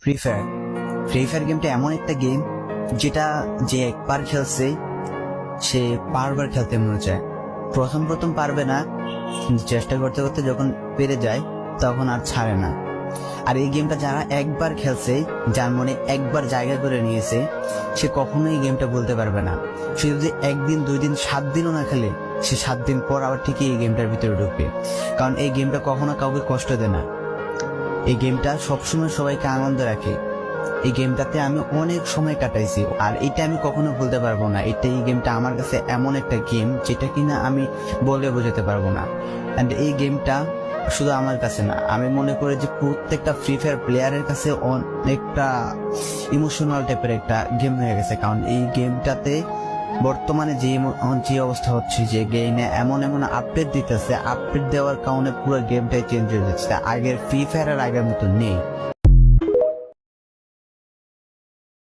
Free fire. Free fire গেমটা এমন একটা গেম যেটা যে একবার খেলছে সে বারবার খেলতে মনে চায়। প্রথম পারবে না, চেষ্টা করতে করতে যখন পেরে যায় তখন আর ছাড়ে না। আর এই গেমটা যারা একবার খেলছে, যার মনে একবার জায়গা করে নিয়েছে, সে কখনোই এই গেমটা বলতে পারবে না। সে যদি 1 দিন 2 দিন 7 দিনও না খেলে, সে 7 দিন পর আবার ঠিকই এই গেমটার ভিতরে ঢুকবে। কারণ এই গেমটা কখনো কাউকে কষ্ট দেয় না। এই গেমটা সবসময় সবাইকে আনন্দ রাখে। এই গেমটাতে আমি অনেক সময় কাটাইছি, আর এটা আমি কখনো ভুলতে পারবো না। এই গেমটা আমার কাছে এমন একটা গেম যেটা কিনা আমি বলে বোঝাতে পারবো না। অ্যান্ড এই গেমটা শুধু আমার কাছে না, আমি মনে করি যে প্রত্যেকটা ফ্রি ফায়ার প্লেয়ারের কাছে অনেকটা ইমোশনাল টাইপের একটা গেম হয়ে গেছে। কারণ এই গেমটাতে বর্তমানে যে অবস্থা হচ্ছে, যে গেমে এমন আপডেট দিতেছে, আপডেট দেওয়ার কারণে পুরো গেমটাই চেঞ্জ হয়ে যাচ্ছে। আগের ফ্রি ফায়ার আর আগের মতো নেই।